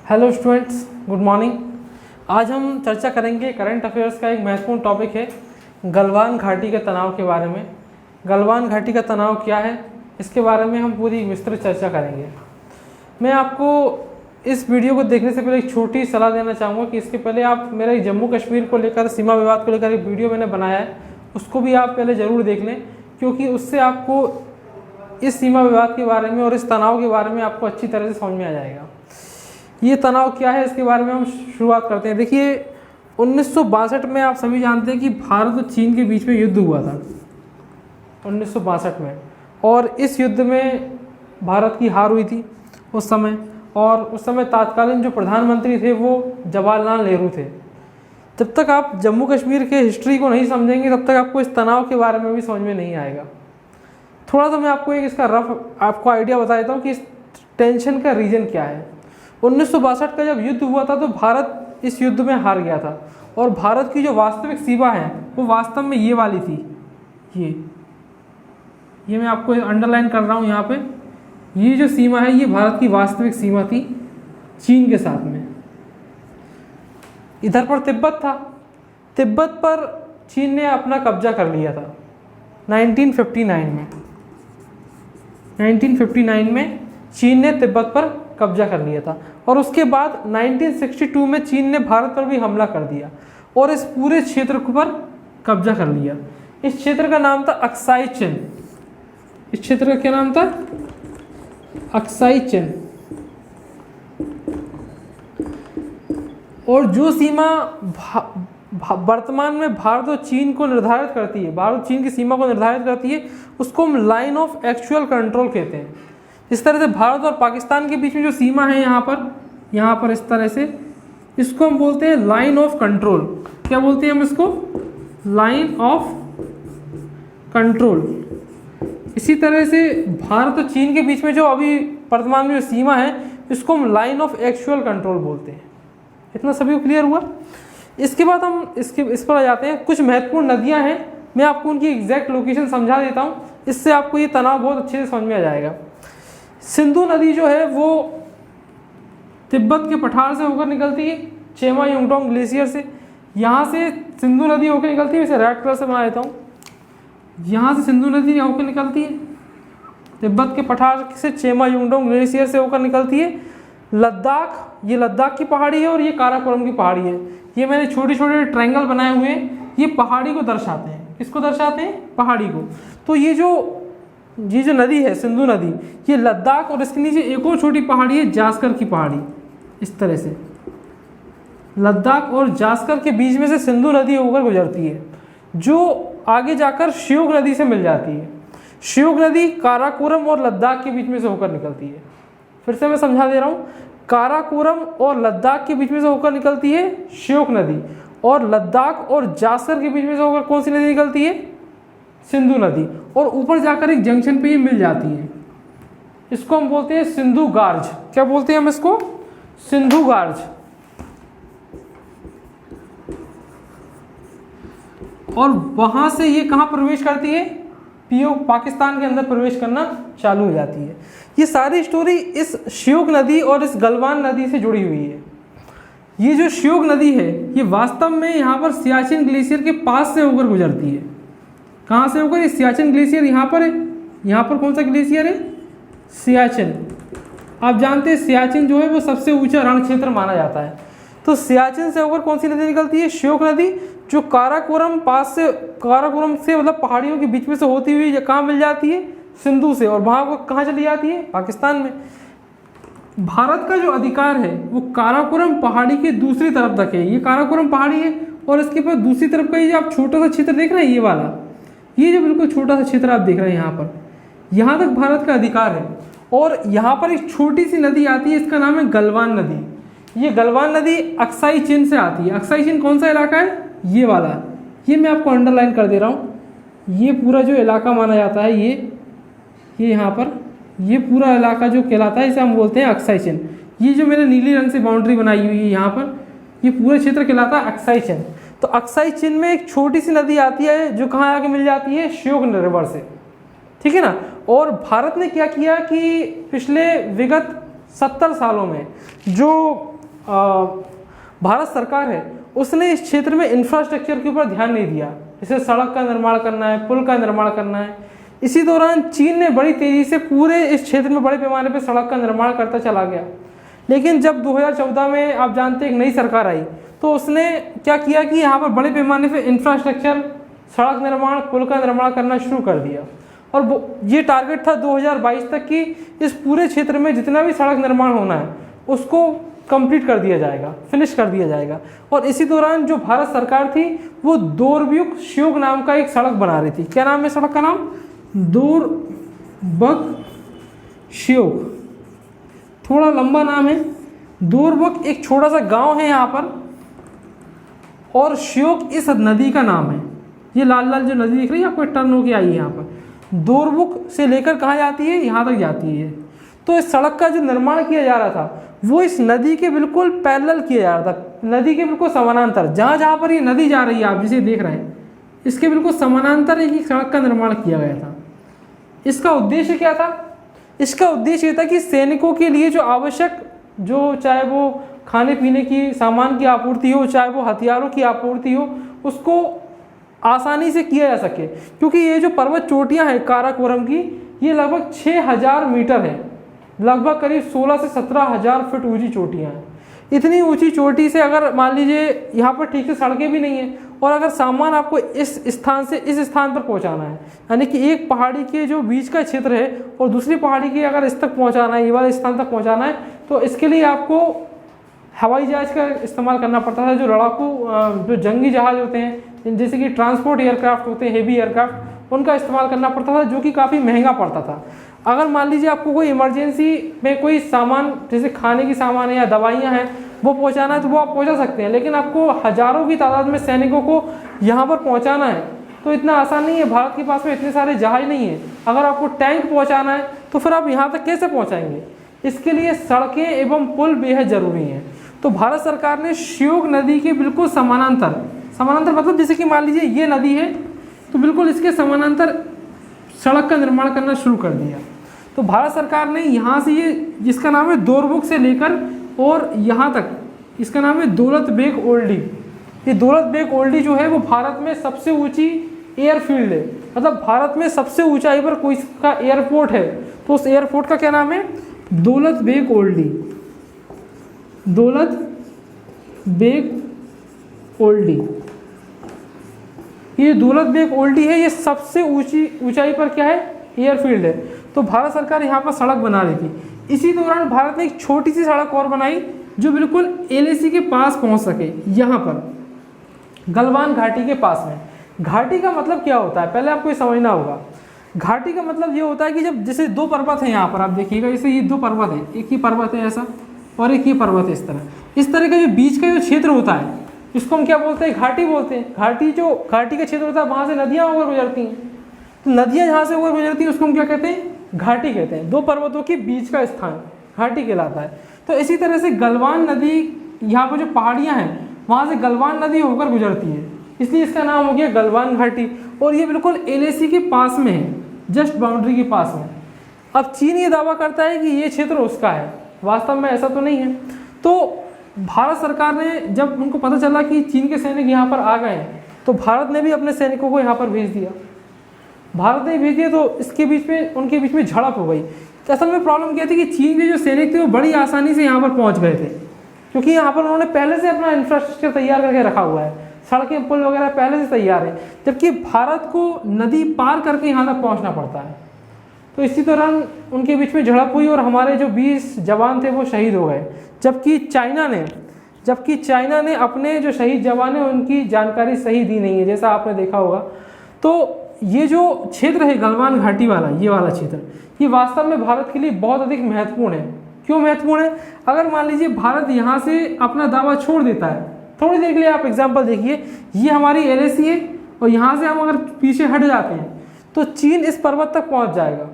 Hello students, good morning. आज हम चर्चा करेंगे करंट अफेयर्स का एक महत्वपूर्ण टॉपिक है गलवान घाटी के तनाव के बारे में। गलवान घाटी का तनाव क्या है, इसके बारे में हम पूरी विस्तृत चर्चा करेंगे। मैं आपको इस वीडियो को देखने से पहले एक छोटी सलाह देना चाहूँगा कि इसके पहले आप मेरा जम्मू कश्मीर को लेकर, सीमा विवाद को लेकर एक वीडियो मैंने बनाया है, उसको भी आप पहले ज़रूर देख लें, क्योंकि उससे आपको इस सीमा विवाद के बारे में और इस तनाव के बारे में आपको अच्छी तरह से समझ में आ जाएगा। ये तनाव क्या है, इसके बारे में हम शुरुआत करते हैं। देखिए, 1962 में आप सभी जानते हैं कि भारत और चीन के बीच में युद्ध हुआ था 1962 में, और इस युद्ध में भारत की हार हुई थी उस समय। और उस समय तत्कालीन जो प्रधानमंत्री थे वो जवाहरलाल नेहरू थे। जब तक आप जम्मू कश्मीर के हिस्ट्री को नहीं समझेंगे तब तक आपको इस तनाव के बारे में भी समझ में नहीं आएगा। थोड़ा सा मैं आपको एक इसका रफ आपको आइडिया बता देता हूँ कि इस टेंशन का रीज़न क्या है। 1962 का जब युद्ध हुआ था तो भारत इस युद्ध में हार गया था, और भारत की जो वास्तविक सीमा है वो वास्तव में ये वाली थी। ये मैं आपको अंडरलाइन कर रहा हूँ यहाँ पे। ये जो सीमा है ये भारत की वास्तविक सीमा थी चीन के साथ में। इधर पर तिब्बत था। तिब्बत पर चीन ने अपना कब्जा कर लिया था 1959 में चीन ने तिब्बत पर कब्जा कर लिया था। और उसके बाद 1962 में चीन ने भारत पर भी हमला कर दिया और इस पूरे क्षेत्र पर कब्जा कर लिया। इस क्षेत्र का नाम था अक्साई चिन। इस क्षेत्र का क्या नाम था? अक्साई चिन। और जो सीमा वर्तमान में भारत और चीन को निर्धारित करती है, भारत और चीन की सीमा को निर्धारित करती है, उसको हम लाइन ऑफ एक्चुअल कंट्रोल कहते हैं। इस तरह से भारत और पाकिस्तान के बीच में जो सीमा है यहाँ पर इस तरह से, इसको हम बोलते हैं लाइन ऑफ कंट्रोल। क्या बोलते हैं हम इसको? Line of control. इसी तरह से भारत और चीन के बीच में जो अभी वर्तमान में जो सीमा है इसको हम लाइन ऑफ एक्चुअल कंट्रोल बोलते हैं। इतना सभी को क्लियर हुआ? इसके बाद हम इस पर आ जाते हैं। कुछ महत्वपूर्ण नदियाँ हैं, मैं आपको उनकी एग्जैक्ट लोकेशन समझा देता हूँ, इससे आपको ये तनाव बहुत अच्छे से समझ में आ जाएगा। सिंधु नदी जो है वो तिब्बत के पठार से होकर निकलती है, चेमा युंगडोंग ग्लेशियर से। यहाँ से सिंधु नदी होकर निकलती है, इसे रेड कलर से बना देता हूँ। यहाँ से सिंधु नदी होकर निकलती है, तिब्बत के पठार से चेमा युंगडोंग ग्लेशियर से होकर निकलती है। लद्दाख, ये लद्दाख की पहाड़ी है और ये काराकोरम की पहाड़ी है। ये मैंने छोटे छोटे ट्रायंगल बनाए हुए हैं, ये पहाड़ी को दर्शाते हैं। किसको दर्शाते हैं? पहाड़ी को। तो ये जो नदी है सिंधु नदी, ये लद्दाख और इसके नीचे एक और छोटी पहाड़ी है जास्कर की पहाड़ी। इस तरह से लद्दाख और जास्कर के बीच में से सिंधु नदी होकर गुजरती है, जो आगे जाकर श्योक नदी से मिल जाती है। श्योक नदी काराकोरम और लद्दाख के बीच में से होकर निकलती है। फिर से मैं समझा दे रहा हूँ, काराकोरम और लद्दाख के बीच में से होकर निकलती है श्योक नदी, और लद्दाख और जास्कर के बीच में से होकर कौन सी नदी निकलती है? सिंधु नदी। और ऊपर जाकर एक जंक्शन पे ये मिल जाती है। इसको हम बोलते हैं सिंधु गार्ज। क्या बोलते हैं हम इसको? सिंधु गार्ज। और वहां से ये कहाँ प्रवेश करती है? पाकिस्तान के अंदर प्रवेश करना चालू हो जाती है। ये सारी स्टोरी इस श्योक नदी और इस गलवान नदी से जुड़ी हुई है। ये जो श्योक नदी है ये वास्तव में यहाँ पर सियाचिन ग्लेशियर के पास से होकर गुजरती है। कहाँ से होकर? ये सियाचिन ग्लेशियर यहाँ पर है। यहाँ पर कौन सा ग्लेशियर है? सियाचिन। आप जानते हैं सियाचिन जो है वो सबसे ऊंचा रण क्षेत्र माना जाता है। तो सियाचिन से होकर कौन सी नदी निकलती है? श्योक नदी, जो काराकोरम से मतलब पहाड़ियों के बीच में से होती हुई कहाँ मिल जाती है? सिंधु से। और वहाँ को कहाँ चली जाती है? पाकिस्तान में। भारत का जो अधिकार है वो काराकोरम पहाड़ी के दूसरी तरफ तक है। ये काराकोरम पहाड़ी है और इसके पास दूसरी तरफ का ये जो आप छोटा सा क्षेत्र देख रहे हैं, ये वाला, ये जो बिल्कुल छोटा सा क्षेत्र आप देख रहे हैं यहाँ पर, यहाँ तक भारत का अधिकार है। और यहाँ पर एक छोटी सी नदी आती है, इसका नाम है गलवान नदी। ये गलवान नदी अक्साई चिन से आती है। अक्साई चिन कौन सा इलाका है? ये वाला। ये मैं आपको अंडरलाइन कर दे रहा हूँ। ये पूरा जो इलाका माना जाता है, ये यहाँ पर ये पूरा इलाका जो कहलाता है इसे हम बोलते हैं अक्साई चिन। ये जो मैंने नीली रंग से बाउंड्री बनाई हुई है यहाँ पर, ये पूरा क्षेत्र कहलाता है अक्साई चिन। तो अक्साई चिन में एक छोटी सी नदी आती है जो कहाँ आके मिल जाती है? श्योक रिवर से। ठीक है ना। और भारत ने क्या किया कि पिछले विगत 70 सालों में जो भारत सरकार है उसने इस क्षेत्र में इंफ्रास्ट्रक्चर के ऊपर ध्यान नहीं दिया, जैसे सड़क का निर्माण करना है, पुल का निर्माण करना है। इसी दौरान चीन ने बड़ी तेज़ी से पूरे इस क्षेत्र में बड़े पैमाने पर सड़क का निर्माण करता चला गया। लेकिन जब 2014 में आप जानते हैं एक नई सरकार आई, तो उसने क्या किया कि यहाँ पर बड़े पैमाने पर इंफ्रास्ट्रक्चर, सड़क निर्माण, पुल का निर्माण करना शुरू कर दिया। और ये टारगेट था 2022 तक कि इस पूरे क्षेत्र में जितना भी सड़क निर्माण होना है उसको कंप्लीट कर दिया जाएगा, फिनिश कर दिया जाएगा। और इसी दौरान जो भारत सरकार थी वो दोरब्युक श्योक नाम का एक सड़क बना रही थी। क्या नाम है सड़क का नाम? दोरबक श्योक, थोड़ा लंबा नाम है। दोरबक एक छोटा सा गांव है यहाँ पर, और श्योक इस नदी का नाम है। ये लाल लाल जो नदी दिख रही है आपको, टर्न होके आई है यहाँ पर। दोरबुक से लेकर कहाँ जाती है? यहाँ तक जाती है। तो इस सड़क का जो निर्माण किया जा रहा था वो इस नदी के बिल्कुल पैरेलल किया जा रहा था, नदी के बिल्कुल समानांतर। जहाँ जहाँ पर ये नदी जा रही है आप जिसे देख रहे हैं, इसके बिल्कुल समानांतर एक सड़क का निर्माण किया गया था। इसका उद्देश्य क्या था? इसका उद्देश्य ये था कि सैनिकों के लिए जो आवश्यक, जो चाहे वो खाने पीने की सामान की आपूर्ति हो, चाहे वो हथियारों की आपूर्ति हो, उसको आसानी से किया जा सके। क्योंकि ये जो पर्वत चोटियां हैं काराकोरम की, ये लगभग 6000 मीटर है, लगभग करीब 16 से 17,000 फीट ऊंची चोटियां हैं। इतनी ऊंची चोटी से अगर मान लीजिए यहाँ पर ठीक से सड़कें भी नहीं हैं, और अगर सामान आपको इस स्थान से इस स्थान पर पहुँचाना है, यानी कि एक पहाड़ी के जो बीच का क्षेत्र है और दूसरी पहाड़ी के अगर इस तक पहुँचाना है, ये वाले स्थान तक पहुँचाना है, तो इसके लिए आपको हवाई जहाज़ का इस्तेमाल करना पड़ता था। जो लड़ाकू जो जंगी जहाज़ होते हैं, जैसे कि ट्रांसपोर्ट एयरक्राफ्ट होते हैं, हेवी एयरक्राफ्ट, उनका इस्तेमाल करना पड़ता था, जो कि काफ़ी महंगा पड़ता था। अगर मान लीजिए आपको कोई इमरजेंसी में कोई सामान, जैसे खाने की सामान है या दवाइयाँ हैं, वो पहुँचाना है तो वो आप पहुँचा सकते हैं। लेकिन आपको हज़ारों की तादाद में सैनिकों को यहाँ पर पहुँचाना है तो इतना आसान नहीं है। भारत के पास में इतने सारे जहाज नहीं है। अगर आपको टैंक पहुँचाना है तो फिर आप यहाँ तक कैसे पहुँचाएंगे? इसके लिए सड़कें एवं पुल बेहद ज़रूरी हैं। तो भारत सरकार ने श्योक नदी के बिल्कुल समानांतर मतलब जैसे कि मान लीजिए ये नदी है, तो बिल्कुल इसके समानांतर सड़क का निर्माण करना शुरू कर दिया। तो भारत सरकार ने यहाँ से ये, जिसका नाम है दोरबुक से लेकर और यहाँ तक, इसका नाम है दौलत बेग ओल्डी। ये दौलत बेग ओल्डी जो है वो भारत में सबसे ऊंची एयरफील्ड है, मतलब भारत में सबसे ऊंचाई पर कोई का एयरपोर्ट है, तो उस एयरपोर्ट का क्या नाम है? दौलत बेग ओल्डी। दौलत बेग ओल्डी, ये दौलत बेग ओल्डी है, ये सबसे ऊंचाई पर क्या है? एयरफील्ड है। तो भारत सरकार यहाँ पर सड़क बना रही थी। इसी दौरान भारत ने एक छोटी सी सड़क और बनाई जो बिल्कुल LAC के पास पहुँच सके, यहाँ पर गलवान घाटी के पास में। घाटी का मतलब क्या होता है पहले आपको ये समझना होगा। घाटी का मतलब ये होता है कि जब जैसे दो पर्वत हैं, यहाँ पर आप देखिएगा, जैसे ये दो पर्वत है, एक ही पर्वत है ऐसा और एक ही पर्वत है इस तरह का जो बीच का जो क्षेत्र होता है इसको हम क्या बोलते हैं? घाटी बोलते हैं। घाटी का क्षेत्र होता है, वहाँ से नदियाँ होकर गुजरती हैं, तो नदियाँ जहाँ से होकर गुजरती हैं उसको हम क्या कहते हैं? घाटी कहते हैं। दो पर्वतों के बीच का स्थान घाटी कहलाता है। तो इसी तरह से गलवान नदी, यहाँ पर जो पहाड़ियाँ हैं वहाँ से गलवान नदी होकर गुजरती है, इसलिए इसका नाम हो गया गलवान घाटी। और ये बिल्कुल LAC के पास में है, जस्ट बाउंड्री के पास में। अब चीन ये दावा करता है कि ये क्षेत्र उसका है, वास्तव में ऐसा तो नहीं है। तो भारत सरकार ने, जब उनको पता चला कि चीन के सैनिक यहाँ पर आ गए हैं, तो भारत ने भी अपने सैनिकों को यहाँ पर भेज दिया। तो इसके बीच में उनके बीच में झड़प हो गई। तो असल में प्रॉब्लम क्या थी कि चीन के जो सैनिक थे वो बड़ी आसानी से यहाँ पर पहुँच गए थे, क्योंकि यहाँ पर उन्होंने पहले से अपना इंफ्रास्ट्रक्चर तैयार करके रखा हुआ है, सड़कें पुल वगैरह पहले से तैयार है, जबकि भारत को नदी पार करके यहाँ तक पहुँचना पड़ता है। तो इसी दौरान उनके बीच में झड़प हुई और हमारे जो 20 जवान थे वो शहीद हो गए, जबकि चाइना ने अपने जो शहीद जवान हैं उनकी जानकारी सही दी नहीं है, जैसा आपने देखा होगा। तो ये जो क्षेत्र है गलवान घाटी वाला, ये वाला क्षेत्र, ये वास्तव में भारत के लिए बहुत अधिक महत्वपूर्ण है। क्यों महत्वपूर्ण है? अगर मान लीजिए भारत यहाँ से अपना दावा छोड़ देता है, थोड़ी देर के लिए आप एग्जाम्पल देखिए, ये हमारी LAC है और यहाँ से हम अगर पीछे हट जाते हैं तो चीन इस पर्वत तक पहुँच जाएगा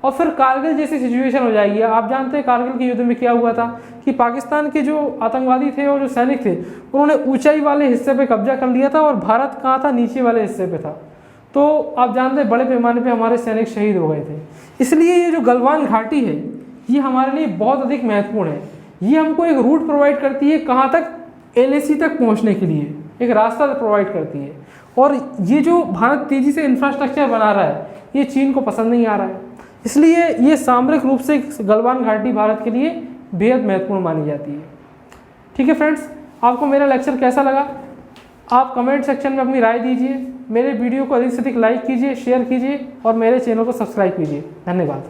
और फिर कारगिल जैसी सिचुएशन हो जाएगी। आप जानते हैं कारगिल के युद्ध में क्या हुआ था कि पाकिस्तान के जो आतंकवादी थे और जो सैनिक थे उन्होंने ऊंचाई वाले हिस्से पे कब्जा कर लिया था और भारत कहाँ था? नीचे वाले हिस्से पे था। तो आप जानते हैं बड़े पैमाने पे हमारे सैनिक शहीद हो गए थे। इसलिए ये जो गलवान घाटी है ये हमारे लिए बहुत अधिक महत्वपूर्ण है। ये हमको एक रूट प्रोवाइड करती है कहाँ तक, LAC तक पहुँचने के लिए एक रास्ता प्रोवाइड करती है। और ये जो भारत तेज़ी से इंफ्रास्ट्रक्चर बना रहा है ये चीन को पसंद नहीं आ रहा है, इसलिए ये सामरिक रूप से गलवान घाटी भारत के लिए बेहद महत्वपूर्ण मानी जाती है। ठीक है फ्रेंड्स, आपको मेरा लेक्चर कैसा लगा आप कमेंट सेक्शन में अपनी राय दीजिए। मेरे वीडियो को अधिक से अधिक लाइक कीजिए, शेयर कीजिए और मेरे चैनल को सब्सक्राइब कीजिए। धन्यवाद।